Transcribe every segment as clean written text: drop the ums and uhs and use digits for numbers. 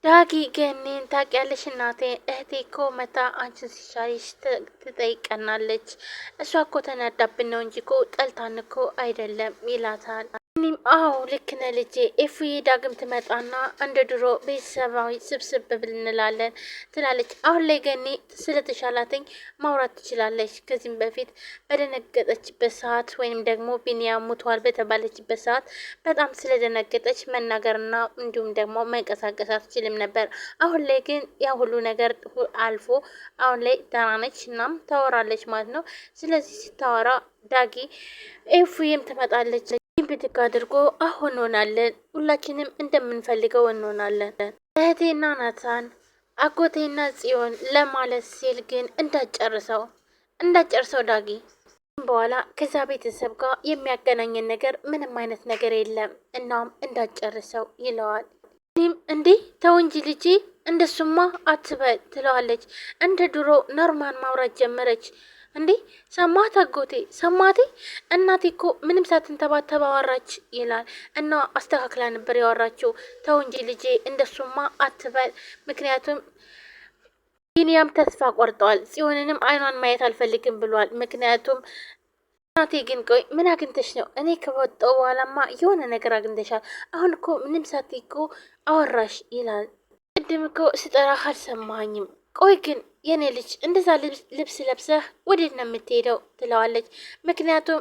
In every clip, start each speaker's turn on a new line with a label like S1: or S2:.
S1: ዳጊ ገኒን ታውቂያለሽ? እናቴ እህቴ እኮ መታ አንቺን ሲሻይሽ ትጠይቀናለች። እሷ እኮ ተናዳብን ነው እንጂ እኮ ጠልታን እኮ አይደለም ይላታል። እኔም አዎ ልክ ነህ ልጄ፣ ኤፉዬ ዳግም ትመጣና እንደ ድሮ ቤተሰባዊ ስብስብ ብል እንላለን ትላለች። አሁን ላይ ገኒ ስለተሻላትኝ ማውራት ትችላለች። ከዚህም በፊት በደነገጠችበት ሰዓት ወይም ደግሞ ቢኒያም ሙቷል በተባለችበት ሰዓት በጣም ስለደነገጠች መናገርና እንዲሁም ደግሞ መንቀሳቀስ አትችልም ነበር። አሁን ላይ ግን ያ ሁሉ ነገር አልፎ አሁን ላይ ደህና ነች፣ እናም ታወራለች ማለት ነው። ስለዚህ ስታወራ ዳጊ ኤፉዬም ትመጣለች። ብድግ አድርጎ አሁን እንሆናለን፣ ሁላችንም እንደምንፈልገው እንሆናለን። እህቴና ናታን አጎቴና ጽዮን ለማለት ሲል ግን እንዳጨርሰው ዳጊ በኋላ ከዛ ቤተሰብ ጋር የሚያገናኘን ነገር ምንም አይነት ነገር የለም፣ እናም እንዳጨርሰው ይለዋል። እኔም እንዲህ ተው እንጂ ልጄ እንደሱማ አትበል ትለዋለች። እንደ ድሮ ኖርማን ማውራት ጀመረች። እንዴ ሰማት አጎቴ ሰማቴ እናቴ እኮ ምንም ሳትንተባተብ አወራች ይላል። እና አስተካክላ ነበር ያወራችው። ተው እንጂ ልጄ እንደሱማ አትበል፣ ምክንያቱም ቢኒያም ተስፋ ቆርጠዋል። ጽዮንንም አይኗን ማየት አልፈልግም ብሏል። ምክንያቱም እናቴ ግን ቆይ ምን አግኝተሽ ነው? እኔ ከወጣሁ በኋላማ የሆነ ነገር አግኝተሻል። አሁን እኮ ምንም ሳትይ እኮ አወራሽ ይላል። ቅድም እኮ ስጠራህ አልሰማኝም። ቆይ ግን የኔ ልጅ እንደዛ ልብስ ለብሰህ ወዴት ነው የምትሄደው? ትለዋለች። ምክንያቱም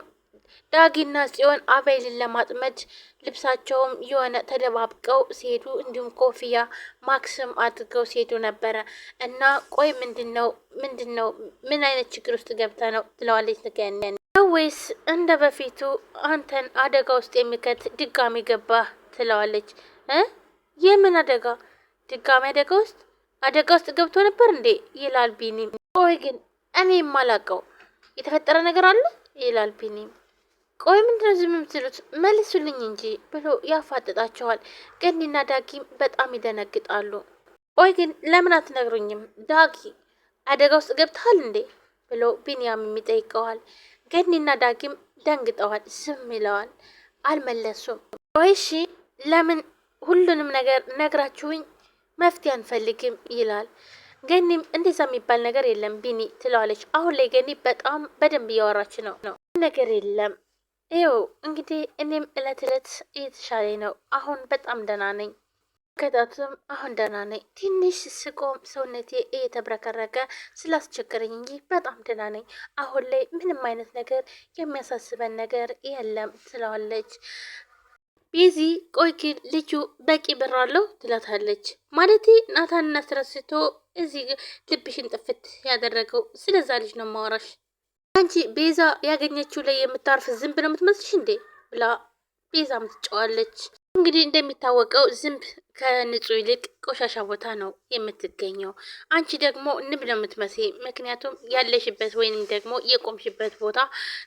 S1: ዳጊና ጽዮን አቤልን ለማጥመድ ልብሳቸውም የሆነ ተደባብቀው ሲሄዱ እንዲሁም ኮፍያ ማክስም አድርገው ሲሄዱ ነበረ እና ቆይ ምንድነው ምን አይነት ችግር ውስጥ ገብተ ነው? ትለዋለች። ትገኛል ወይስ እንደ በፊቱ አንተን አደጋ ውስጥ የሚከት ድጋሚ ገባህ? ትለዋለች። የምን አደጋ? ድጋሚ አደጋ ውስጥ ገብቶ ነበር እንዴ? ይላል ቢኒም። ቆይ ግን እኔ የማላውቀው የተፈጠረ ነገር አለ? ይላል ቢኒም። ቆይ ምንድነው ዝም የምትሉት? መልሱልኝ እንጂ ብሎ ያፋጥጣቸዋል። ገኒና ዳጊም በጣም ይደነግጣሉ። ቆይ ግን ለምን አትነግሩኝም? ዳጊ አደጋ ውስጥ ገብተሃል እንዴ? ብሎ ቢኒያም ይጠይቀዋል። ገኒና ዳጊም ደንግጠዋል። ዝም ይለዋል። አልመለሱም። ቆይ እሺ ለምን ሁሉንም ነገር ነግራችሁኝ መፍትሄ አንፈልግም? ይላል። ገኒም እንደዛ የሚባል ነገር የለም ቢኒ ትለዋለች። አሁን ላይ ገኒ በጣም በደንብ እያወራች ነው ነገር የለም። ይኸው እንግዲህ እኔም እለት እየተሻለ ነው። አሁን በጣም ደህና ነኝ። ከታቱም አሁን ደህና ነኝ። ትንሽ ስቆም ሰውነቴ እየተብረከረከ ስላስቸገረኝ እንጂ በጣም ደህና ነኝ። አሁን ላይ ምንም አይነት ነገር የሚያሳስበን ነገር የለም ትለዋለች። ቤዚ ቆይ ግን ልጁ በቂ ብር አለው? ትላታለች። ማለቴ ናታንና አስረስቶ እዚህ ልብሽን ጥፍት ያደረገው ስለዛ ልጅ ነው ማወራሽ። አንቺ ቤዛ ያገኘችው ላይ የምታርፍ ዝንብ ነው የምትመስልሽ እንዴ? ብላ ቤዛ ምትጫዋለች። እንግዲህ እንደሚታወቀው ዝንብ ከንጹህ ይልቅ ቆሻሻ ቦታ ነው የምትገኘው። አንቺ ደግሞ ንብ ነው የምትመስይ፣ ምክንያቱም ያለሽበት ወይንም ደግሞ የቆምሽበት ቦታ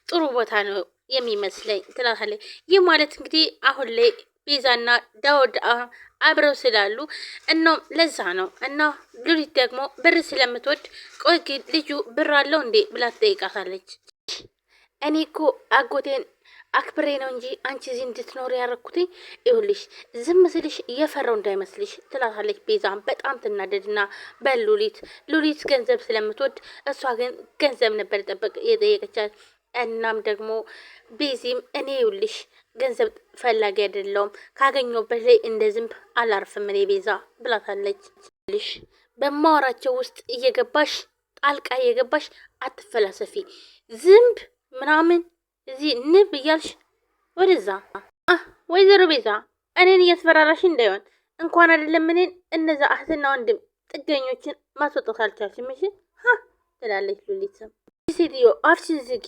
S1: ጥሩ ቦታ ነው የሚመስለኝ ትላታለች። ይህ ማለት እንግዲህ አሁን ላይ ቤዛና ዳውድ አብረው ስላሉ እናም ለዛ ነው። እና ሉሊት ደግሞ ብር ስለምትወድ ቆይ ግን ልጁ ብር አለው እንዴ ብላ ትጠይቃታለች። እኔ እኮ አጎቴን አክብሬ ነው እንጂ አንቺ እዚህ እንድትኖር ያረኩትኝ። ይኸውልሽ ዝም ስልሽ እየፈራው እንዳይመስልሽ ትላታለች። ቤዛም በጣም ትናደድና ሉሊት ገንዘብ ስለምትወድ እሷ ግን ገንዘብ ነበር ጠበቅ የጠየቀቻት። እናም ደግሞ ቤዚም እኔ ይኸውልሽ ገንዘብ ፈላጊ አይደለሁም፣ ካገኘሁበት ላይ እንደ ዝንብ አላርፍም እኔ ቤዛ ብላታለች። ልሽ በማወራቸው ውስጥ ጣልቃ እየገባሽ አትፈላሰፊ። ዝንብ ምናምን እዚህ ንብ እያልሽ ወደዛ። ወይዘሮ ቤዛ እኔን እያስፈራራሽ እንዳይሆን እንኳን አይደለም እኔን እነዛ እህትና ወንድም ጥገኞችን ማስወጣት አልቻልሽም። እሺ ትላለች ሉሊት። ሴትዮ አፍሽን ዝጊ፣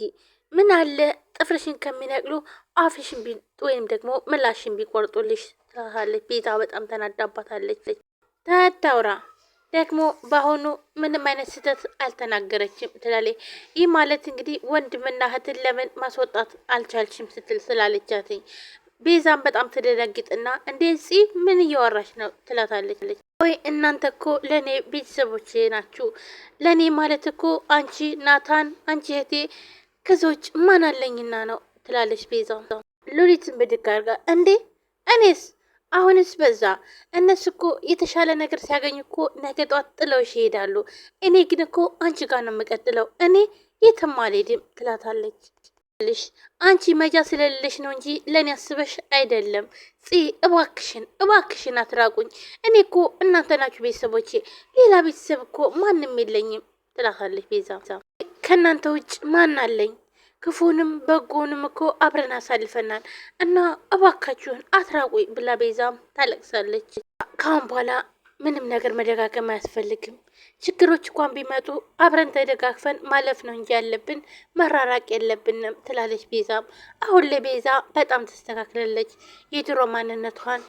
S1: ምን አለ ጥፍርሽን ከሚነቅሉ አፍሽን ወይም ደግሞ ምላሽን ቢቆርጡልሽ ትላለች። ቤዛ በጣም ተናዳባታለች። ታታውራ ደግሞ በአሁኑ ምንም አይነት ስህተት አልተናገረችም ትላለች። ይህ ማለት እንግዲህ ወንድምና እህትን ለምን ማስወጣት አልቻልሽም ስትል ስላለቻትኝ ቤዛም በጣም ትደነግጥና እንደዚህ ምን እያወራሽ ነው ትላታለች። ወይ እናንተ እኮ ለእኔ ቤተሰቦቼ ናችሁ። ለእኔ ማለት እኮ አንቺ ናታን፣ አንቺ እህቴ፣ ከዛ ውጭ ማን አለኝና ነው ትላለች ቤዛ። ሉሊትን ብድግ አድርጋ እንዴ እኔስ አሁንስ በዛ። እነሱ እኮ የተሻለ ነገር ሲያገኙ እኮ ነገ ጧት ጥለውሽ ይሄዳሉ። እኔ ግን እኮ አንቺ ጋር ነው የምቀጥለው፣ እኔ የትም አልሄድም ትላታለች። ልሽ አንቺ መጃ ስለሌለሽ ነው እንጂ ለእኔ አስበሽ አይደለም። እባክሽን እባክሽን አትራቁኝ። እኔ እኮ እናንተ ናችሁ ቤተሰቦቼ፣ ሌላ ቤተሰብ እኮ ማንም የለኝም ትላታለች ቤዛ። ከእናንተ ውጭ ማን አለኝ? ክፉንም በጎንም እኮ አብረን አሳልፈናል እና እባካችሁን አትራቁኝ ብላ ቤዛም ታለቅሳለች። ካሁን በኋላ ምንም ነገር መደጋገም አያስፈልግም። ችግሮች እንኳን ቢመጡ አብረን ተደጋግፈን ማለፍ ነው እንጂ ያለብን መራራቅ የለብንም ትላለች ቤዛም። አሁን ላይ ቤዛ በጣም ተስተካክላለች። የድሮ ማንነቷን